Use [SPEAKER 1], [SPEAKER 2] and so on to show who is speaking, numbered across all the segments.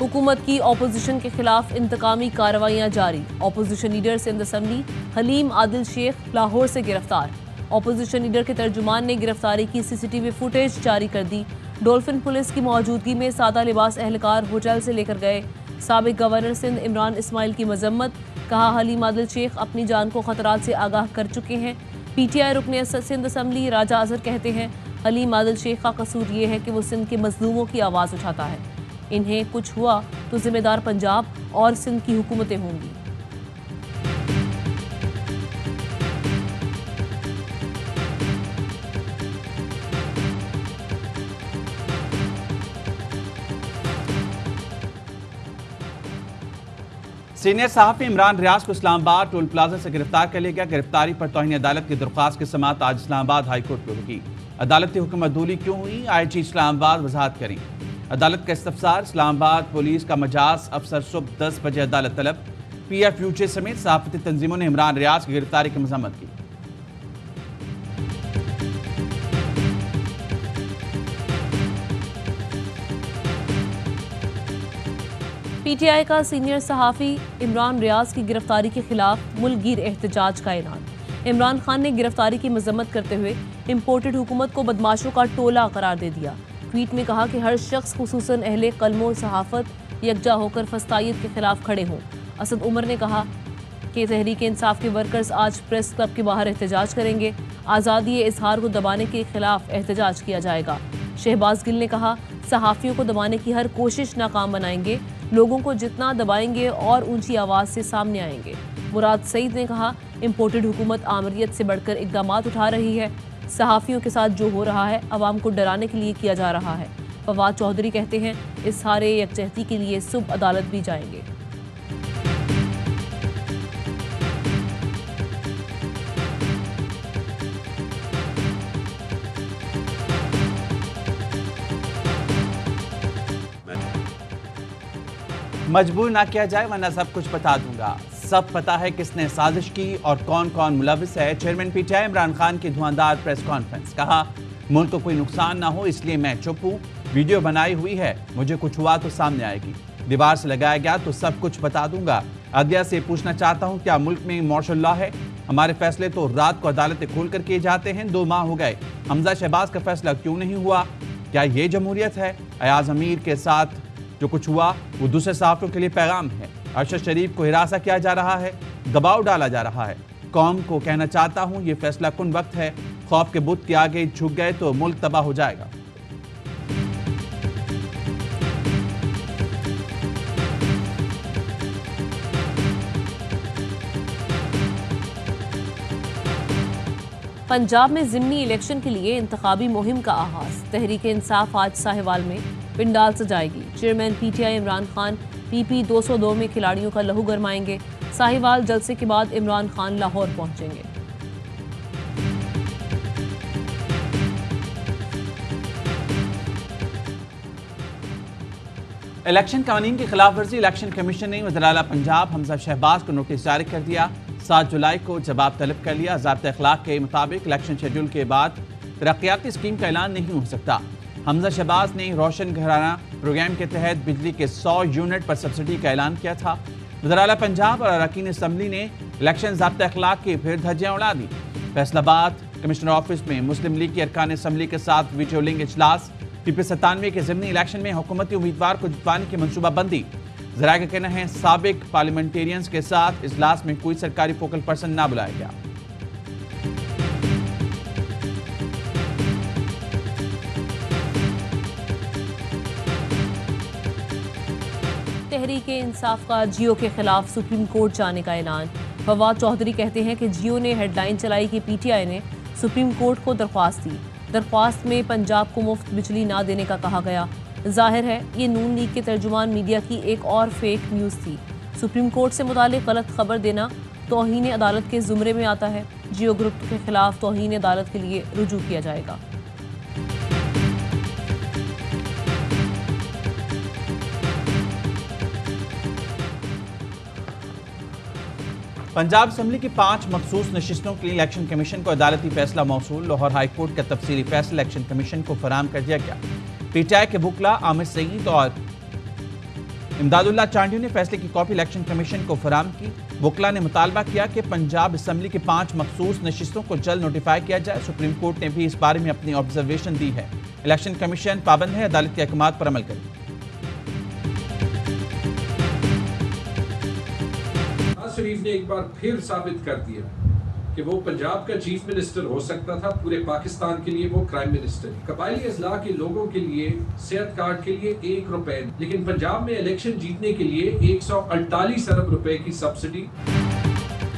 [SPEAKER 1] حکومت کی اپوزیشن کے خلاف انتقامی کارروائیاں جاری۔ Opposition leader Sindh assembly Haleem Adil Sheikh Lahore سے گرفتار۔ اپوزیشن لیڈر کے ترجمان نے گرفتاری کی CCTV فوٹیج جاری کر دی۔ ڈولفن پولیس کی موجودگی میں سادہ لباس اہلکار ہوٹل سے لے کر گئے۔ سابق گورنر سندھ عمران اسماعیل کی مذمت، کہا حلیم عادل شیخ اپنی جان کو خطرات سے آگاہ کر چکے ہیں۔ PTI رکن سندھ اسمبلی راجہ اظہر کہتے ہیں حلیم عادل شیخ کا قصور یہ ہے کہ وہ سندھ کے مظلوموں کی آواز اٹھاتا ہے۔ انہیں کچھ ہوا تو ذمہ دار پنجاب اور سندھ کی حکومتیں ہوں گی۔
[SPEAKER 2] سینئر صحافی عمران ریاض کو اسلام آباد ٹول پلازا سے گرفتار کر لیا گیا۔ گرفتاری پر توہین عدالت کی درخواست کی سماعت آج اسلام آباد ہائی کورٹ میں ہوگی۔ عدالتی حکم عدولی کیوں ہوئی؟ IG اسلام آباد وضاحت کریں۔ عدالت کا استفسار، اسلام آباد پولیس کا مجاز افسر صبح 10 بجے عدالت طلب۔ PFUJ سمیت صحافتی تنظیموں نے عمران ریاض کی گرفتاری کی مذمت کی۔
[SPEAKER 1] PTI کا سینئر صحافی عمران ریاض کی گرفتاری کے خلاف ملک گیر احتجاج کا اعلان۔ عمران خان نے گرفتاری کی مذمت کرتے ہوئے امپورٹڈ حکومت کو بدماشوں کا ٹولہ قرار دے دیا۔ ٹویٹ میں کہا کہ ہر شخص خصوصاً اہل قلم و صحافت یکجا ہو کر فسطائیت کے خلاف کھڑے ہوں۔ اسد عمر نے کہا کہ تحریک انصاف کے ورکرز آج پریس کلب کے باہر احتجاج کریں گے۔ آزادی اظہار کو دبانے کے خلاف احتجاج کیا جائے گا۔ شہباز گل نے کہا صحافیوں کو دبانے کی ہر کوشش ناکام بنائیں گے، لوگوں کو جتنا دبائیں گے اور اونچی آواز سے سامنے آئیں گے۔ مراد سعید نے کہا امپورٹڈ حکومت آمریت سے بڑھ کر اقدامات اٹھا رہی ہے، صحافیوں کے ساتھ جو ہو رہا ہے عوام کو ڈرانے کے لیے کیا جا رہا ہے۔ فواد چودھری کہتے ہیں اظہار یکجہتی کے لیے صبح عدالت بھی جائیں گے۔
[SPEAKER 2] مجبور نہ کیا جائے ورنہ سب کچھ بتا دوں گا۔ سب پتا ہے کس نے سازش کی اور کون کون ملوث ہے۔ چیئرمین PTI عمران خان کی دھواندار پریس کانفرنس، کہا ملک کو کوئی نقصان نہ ہو اس لیے میں چپ ہوں۔ ویڈیو بنائی ہوئی ہے، مجھے کچھ ہوا تو سامنے آئے گی، دیوار سے لگایا گیا تو سب کچھ بتا دوں گا۔ عدلیہ سے پوچھنا چاہتا ہوں کیا ملک میں مارشل لا ہے؟ ہمارے فیصلے تو رات کو عدالتیں کھول کر کیے جاتے ہیں۔ 2 ماہ ہو گئے، حمزہ شہباز کا فیصلہ کیوں نہیں ہوا؟ کیا یہ جمہوریت ہے؟ ایاز امیر کے ساتھ جو کچھ ہوا وہ دوسرے صحافیوں کے لیے پیغام ہے۔ ارشد شریف کو ہراساں کیا جا رہا ہے، دباؤ ڈالا جا رہا ہے۔ قوم کو کہنا چاہتا ہوں یہ فیصلہ کن وقت ہے، خوف کے بت کے آگے جھک گئے تو ملک تباہ ہو جائے گا۔
[SPEAKER 1] پنجاب میں ضمنی الیکشن کے لیے انتخابی مہم کا آغاز۔ تحریک انصاف آج ساہیوال میں پنڈال سجائے گی۔ Chairman PTI Imran Khan PP 202 میں کھلاڑیوں کا لہو گرمائیں گے۔ ساہیوال جلسے کے بعد عمران خان لاہور پہنچیں گے۔
[SPEAKER 2] الیکشن قوانین کی خلاف ورزی، الیکشن کمیشن نے وزیر اعلیٰ پنجاب حمزہ شہباز کو نوٹس جاری کر دیا۔ 7 جولائی کو جواب طلب کر لیا۔ ضابطۂ اخلاق کے مطابق الیکشن شیڈول کے بعد ترقیاتی اسکیم کا اعلان نہیں ہو سکتا۔ حمزہ شہباز نے روشن گھرانہ پروگرام کے تحت بجلی کے 100 یونٹ پر سبسڈی کا اعلان کیا تھا۔ وزیر اعلیٰ پنجاب اور اراکین اسمبلی نے الیکشن ضابطۂ اخلاق کی پھر دھجیاں اڑا دی۔ فیصل آباد کمشنر آفس میں مسلم لیگ کی ارکان اسمبلی کے ساتھ ویڈیو لنک اجلاس۔ PP 97 کے ضمنی الیکشن میں حکومتی امیدوار کو جتوانے کی منصوبہ بندی۔ ذرائع کا کہنا ہے سابق پارلیمنٹیرینز کے ساتھ اجلاس میں کوئی سرکاری فوکل پرسن نہ بلایا گیا۔
[SPEAKER 1] تحریک انصاف کا جیو کے خلاف سپریم کورٹ جانے کا اعلان۔ فواد چودھری کہتے ہیں کہ جیو نے ہیڈ لائن چلائی کہ PTI نے سپریم کورٹ کو درخواست دی۔ درخواست میں پنجاب کو مفت بجلی نہ دینے کا کہا گیا۔ ظاہر ہے یہ نون لیگ کے ترجمان میڈیا کی ایک اور فیک نیوز تھی۔ سپریم کورٹ سے متعلق غلط خبر دینا توہین عدالت کے زمرے میں آتا ہے۔ جیو گروپ کے خلاف توہین عدالت کے لیے رجوع کیا جائے گا۔
[SPEAKER 2] پنجاب اسمبلی کی 5 مخصوص نشستوں کے لیے الیکشن کمیشن کو عدالتی فیصلہ موصول۔ لاہور ہائی کورٹ کا تفصیلی فیصلہ الیکشن کمیشن کو فراہم کر دیا گیا۔ PTI کے وکلا عامر سعید اور امداد اللہ چانڈیو نے فیصلے کی کاپی الیکشن کمیشن کو فراہم کی۔ وکلا نے مطالبہ کیا کہ پنجاب اسمبلی کی 5 مخصوص نشستوں کو جلد نوٹیفائی کیا جائے۔ سپریم کورٹ نے بھی اس بارے میں اپنی آبزرویشن دی ہے۔ الیکشن کمیشن پابند ہے عدالت کے احکامات پر عمل کرے۔
[SPEAKER 3] نواز شریف نے ایک بار پھر ثابت کر دیا کہ وہ پنجاب کا چیف منسٹر ہو سکتا تھا، پورے پاکستان کے لیے وہ پرائم منسٹر ہے۔ قبائلی اضلاع کے لوگوں کے لیے صحت کارڈ کے لیے 1 روپے، لیکن پنجاب میں الیکشن جیتنے کے لیے 148 ارب روپے کی سبسڈی۔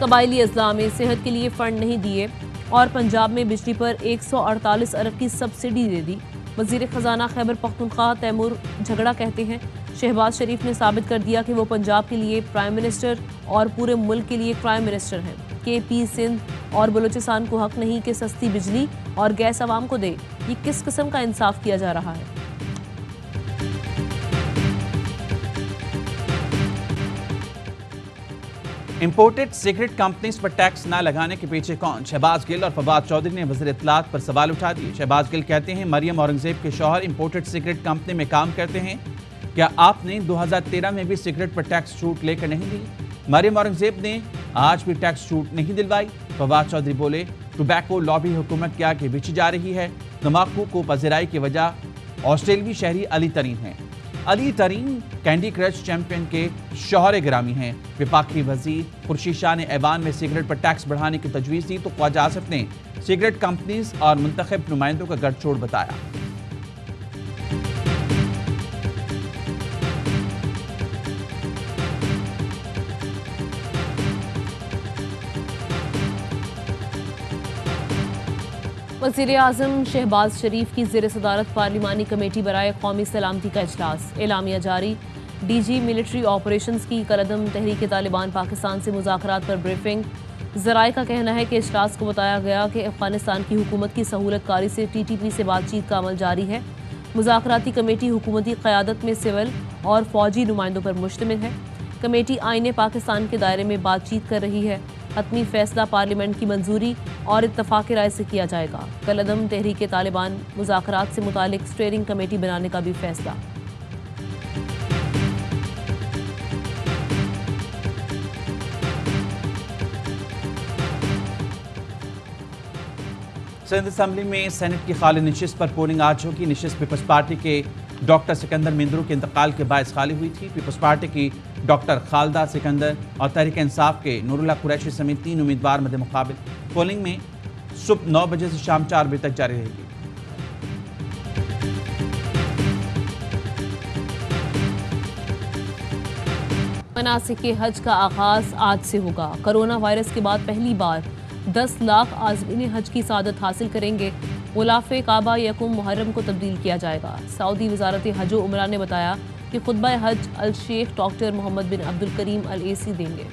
[SPEAKER 1] قبائلی اضلاع میں صحت کے لیے فنڈ نہیں دیے اور پنجاب میں بجلی پر 148 ارب کی سبسڈی دے دی۔ وزیر خزانہ خیبر پختونخوا تیمور جھگڑا کہتے ہیں شہباز شریف نے ثابت کر دیا کہ وہ پنجاب کے لیے پرائم منسٹر اور پورے ملک کے لیے پرائم منسٹر ہیں۔ کے پی سندھ اور بلوچستان کو حق نہیں کہ سستی بجلی اور گیس عوام کو دے۔ یہ کس قسم کا انصاف کیا جا رہا ہے؟
[SPEAKER 2] امپورٹڈ سگریٹ کمپنیز پر ٹیکس نہ لگانے کے پیچھے کون؟ شہباز گل اور فواد چودھری نے وزیر اطلاعات پر سوال اٹھا دیے۔ شہباز گل کہتے ہیں مریم اورنگزیب کے شوہر امپورٹڈ سگریٹ کمپنی میں کام کرتے ہیں، کیا آپ نے 2013 میں بھی سگریٹ پر ٹیکس چھوٹ لے کر نہیں دی؟ مریم اورنگزیب نے آج بھی ٹیکس چھوٹ نہیں دلوائی۔ فواد چودھری بولے ٹوبیکو لابی حکومت کے آگے بیچی جا رہی ہے۔ تمباکو کو پذیرائی کی وجہ آسٹریلوی شہری علی ترین ہیں۔ علی ترین کینڈی کرش چیمپئن کے شوہر گرامی ہیں۔ وفاقی وزیر خورشید شاہ نے ایوان میں سگریٹ پر ٹیکس بڑھانے کی تجویز دی تو خواجہ آصف نے سگریٹ کمپنیز اور منتخب نمائندوں کا گٹھ چھوڑ بتایا۔
[SPEAKER 1] وزیر اعظم شہباز شریف کی زیر صدارت پارلیمانی کمیٹی برائے قومی سلامتی کا اجلاس، اعلامیہ جاری۔ ڈی جی ملٹری آپریشنز کی کالعدم، تحریک طالبان پاکستان سے مذاکرات پر بریفنگ۔ ذرائع کا کہنا ہے کہ اجلاس کو بتایا گیا کہ افغانستان کی حکومت کی سہولت کاری سے ٹی ٹی پی سے بات چیت کا عمل جاری ہے۔ مذاکراتی کمیٹی حکومتی قیادت میں سول اور فوجی نمائندوں پر مشتمل ہے۔ کمیٹی آئین پاکستان کے دائرے میں بات چیت کر رہی ہے۔ حتمی فیصلہ پارلیمنٹ کی منظوری اور اتفاق رائے سے کیا جائے گا۔ کالعدم تحریک طالبان مذاکرات سے متعلق اسٹیئرنگ کمیٹی بنانے کا بھی فیصلہ۔
[SPEAKER 2] سندھ اسمبلی میں سینٹ کی خالی نشست پر پولنگ آج ہوگی۔ نشست پیپلز پارٹی کے ڈاکٹر سکندر مندرو کے انتقال کے باعث خالی ہوئی تھی۔ پیپلز پارٹی کی ڈاکٹر خالدہ سکندر اور تحریک انصاف کے نور اللہ قریشی سمیت 3 امیدوار مد مقابل۔ پولنگ میں صبح 9 بجے سے شام 4 بجے تک جاری رہے گی۔
[SPEAKER 1] مناسک حج کا آغاز آج سے ہوگا۔ کرونا وائرس کے بعد پہلی بار 10 لاکھ عازمین حج کی سعادت حاصل کریں گے۔ غلاف کعبہ یکم محرم کو تبدیل کیا جائے گا۔ سعودی وزارت حج و عمرہ نے بتایا کہ خطبہ حج الشیخ ڈاکٹر محمد بن عبدالکریم العیسی دیں گے۔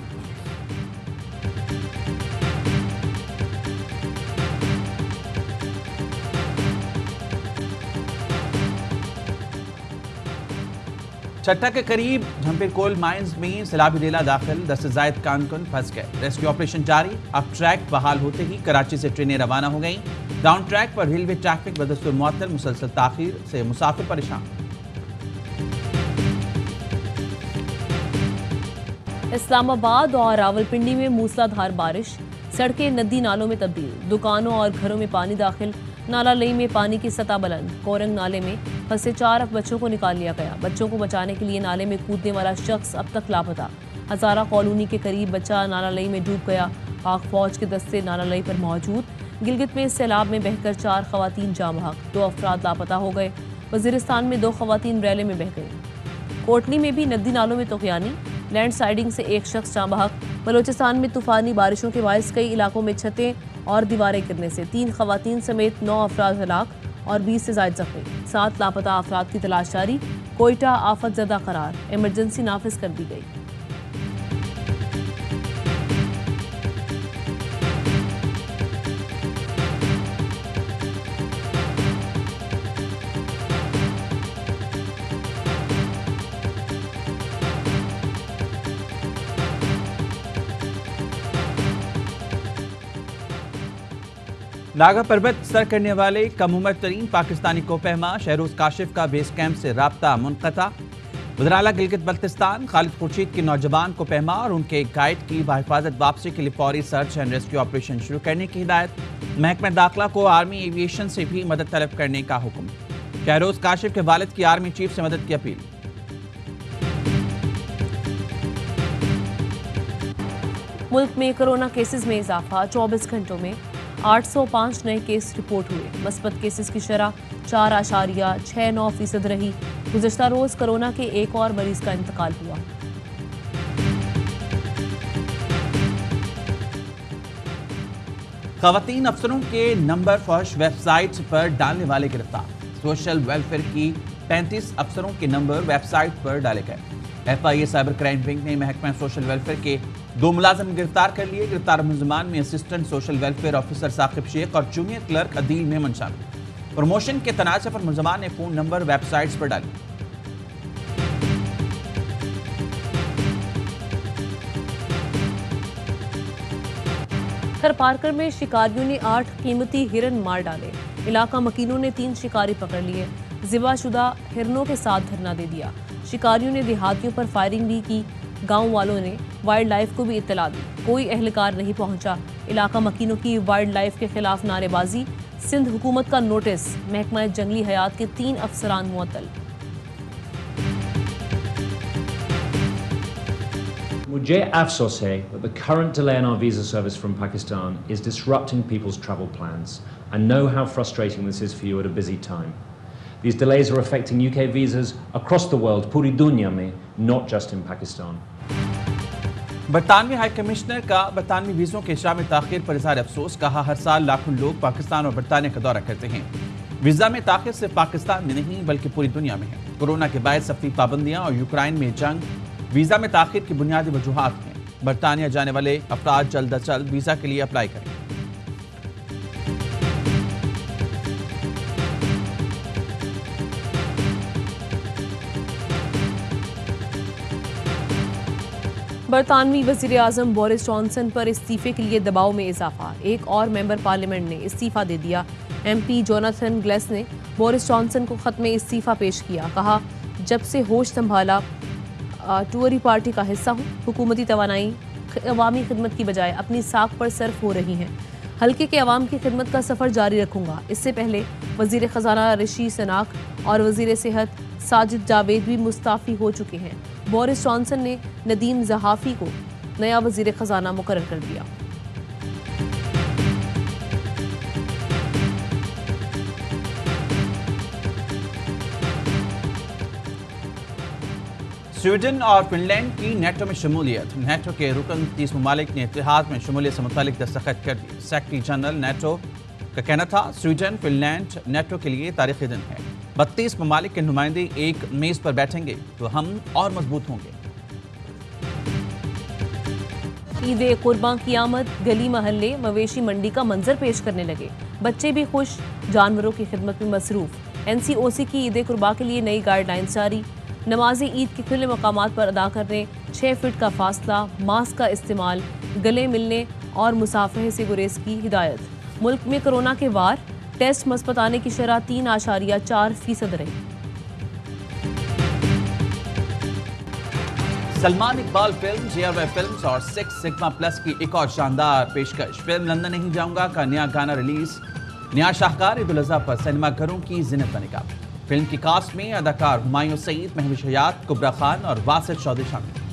[SPEAKER 2] چھٹا کے قریب جھمپیر کول مائنز میں سیلابی ریلا داخل، 10 سے زائد کارکن پھنس گئے۔ ریسکیو آپریشن جاری۔ اب ٹریک بحال ہوتے ہی کراچی سے ٹرینیں روانہ ہو گئیں۔ ڈاؤن ٹریک پر ریلوے ٹریفک بدستور معطل، مسلسل تاخیر سے مسافر پریشان۔
[SPEAKER 1] اسلام آباد اور راولپنڈی میں موسلا دھار بارش، سڑکیں ندی نالوں میں تبدیل، دکانوں اور گھروں میں پانی داخل۔ نالہ لئی میں پانی کی سطح بلند، کورنگ نالے میں پھنسے 4 بچوں کو نکال لیا گیا۔ بچوں کو بچانے کے لیے نالے میں کودنے والا شخص اب تک لاپتہ۔ ہزارہ کالونی کے قریب بچہ نالہ لئی میں ڈوب گیا۔ پاک فوج کے دستے نالہ لئی پر موجود۔ گلگت میں سیلاب میں بہہ کر 4 خواتین جاں بحق، 2 افراد لاپتہ ہو گئے۔ وزیرستان میں 2 خواتین ریلے میں بہہ گئیں۔ کوٹلی میں بھی ندی نالوں میں طغیانی، لینڈ سلائیڈنگ سے 1 شخص جاں بحق۔ بلوچستان میں طوفانی بارشوں کے باعث کئی علاقوں میں چھتیں اور دیواریں گرنے سے 3 خواتین سمیت 9 افراد ہلاک اور 20 سے زائد زخمی۔ 7 لاپتہ افراد کی تلاش جاری۔ کوئٹہ آفت زدہ قرار، ایمرجنسی نافذ کر دی گئی۔
[SPEAKER 2] ناگا پروت سر کرنے والے کم عمر ترین پاکستانی کو پہما، شہروز کاشف کا بیس کیمپ سے رابطہ منقطع۔ وزراء گلگت بلتستان خالد خورشید کے نوجوان کو پہما اور ان کے گائیڈ کی بحفاظت واپسی کے لیے فوری سرچ اینڈ ریسکیو آپریشن شروع کرنے کی ہدایت۔ محکمہ داخلہ کو آرمی ایویشن سے بھی مدد طلب کرنے کا حکم۔ فیروز کاشف کے والد کی آرمی چیف سے مدد کی اپیل۔
[SPEAKER 1] ملک میں کرونا کیسز میں اضافہ، 24 گھنٹوں میں 805 نئے کیس رپورٹ ہوئے۔ مثبت کیسز کی شرح 4.69% رہی۔ گزشتہ روز کرونا کے ایک اور مریض کا انتقال ہوا۔
[SPEAKER 2] خواتین افسروں کے نمبر فحش ویب سائٹ پر ڈالنے والے گرفتار۔ سوشل ویلفیئر کی 35 افسروں کے نمبر ویب سائٹ پر ڈالے گئے۔ F I A cyber crime wing نے محکمہ سوشل ویلفیئر کے 2 ملازم گرفتار کر لیے۔ گرفتار ملزمان میں assistant social welfare officer Saqib شیخ اور جونیئر کلرک عدیل میمن شامل۔ پروموشن کے تنازع پر ملزمان نے فون نمبر ویب سائٹس پر ڈالے۔
[SPEAKER 1] کھر پارکر میں شکاریوں نے 8 قیمتی ہرن مار ڈالے۔ علاقہ مکینوں نے 3 شکاری پکڑ لیے۔ ذبح شدہ ہرنوں کے ساتھ دھرنا دے دیا۔ شکاریوں نے دیہاتیوں پر فائرنگ بھی کی۔ گاؤں والوں نے وائلڈ لائف کو بھی اطلاع دی۔ کوئی اہلکار نہیں پہنچا۔ علاقہ مکینوں کی وائلڈ لائف کے خلاف نعرے بازی۔ سندھ حکومت کا نوٹس، محکمہ جنگلی حیات کے 3 افسران معطل۔
[SPEAKER 4] مجھے افسوس ہے that the current delay in our visa service from Pakistan is disrupting people's travel plans. I know how frustrating this is for you at a busy time. These delays are affecting UK visas across the world, پوری دنیا میں, not just in Pakistan.
[SPEAKER 2] برطانوی high commissioner کا برطانوی ویزوں کے اجرا میں تاخیر پر اظہار افسوس۔ کہا ہر سال لاکھوں لوگ پاکستان اور برطانیہ کا دورہ کرتے ہیں۔ ویزا میں تاخیر صرف پاکستان میں نہیں بلکہ پوری دنیا میں ہے۔ کورونا کے باعث سفری پابندیاں اور یوکرائن میں جنگ ویزا میں تاخیر کی بنیادی وجوہات ہیں۔ برطانیہ جانے والے افراد جلد از جلد ویزا کے لیے اپلائی کریں۔
[SPEAKER 1] برطانوی وزیر اعظم بورس جانسن پر استعفے کے لیے دباؤ میں اضافہ۔ ایک اور ممبر پارلیمنٹ نے استعفیٰ دے دیا۔ ایم پی جوناتھن گلیس نے بورس جانسن کو خط میں استعفیٰ پیش کیا۔ کہا جب سے ہوش سنبھالا ٹوری پارٹی کا حصہ ہوں، حکومتی توانائی عوامی خدمت کی بجائے اپنی ساکھ پر صرف ہو رہی ہیں۔ حلقے کے عوام کی خدمت کا سفر جاری رکھوں گا۔ اس سے پہلے وزیر خزانہ رشی سناک اور وزیر صحت ساجد جاوید بھی مستعفی ہو چکے ہیں۔ بورس جانسن نے ندیم زحافی کو نیا وزیر خزانہ مقرر کر دیا۔
[SPEAKER 2] سویڈن اور فن لینڈ کی نیٹو میں شمولیت۔ نیٹو کے رکن 30 ممالک نے اتحاد میں شمولیت سے متعلق دستخط کر دیے۔ سیکرٹری جنرل نیٹو کا کہنا تھا سویڈن فن لینڈ نیٹو کے لیے تاریخی دن ہے۔ 32 ممالک کے نمائندے ایک میز پر بیٹھیں گے تو ہم اور مضبوط ہوں گے۔
[SPEAKER 1] عید قرباں کی آمد، گلی محلے مویشی منڈی کا منظر پیش کرنے لگے۔ بچے بھی خوش، جانوروں کی خدمت میں مصروف۔ این سی او سی کی عید قرباں کے لیے نئی گائیڈ لائنز جاری۔ نماز عید کے کھلے مقامات پر ادا کرنے، 6 فٹ کا فاصلہ، ماسک کا استعمال، گلے ملنے اور مصافحے سے گریز کی ہدایت۔ ملک میں کرونا کے وار، ٹیسٹ مثبت آنے کی شرح 3.4% رہی۔
[SPEAKER 2] Salman Iqbal film, JRY films اور 6 سگما پلس کی ایک اور شاندار پیشکش۔ فلم لندن نہیں جاؤں گا کا نیا گانا ریلیز۔ نیا شاہکار عید الاضحیٰ پر سینما گھروں کی زینت کا نقاب۔ فلم کی کاسٹ میں اداکار ہمایوں سعید، مہوش حیات، کبرا خان اور واسط چودھری شامل۔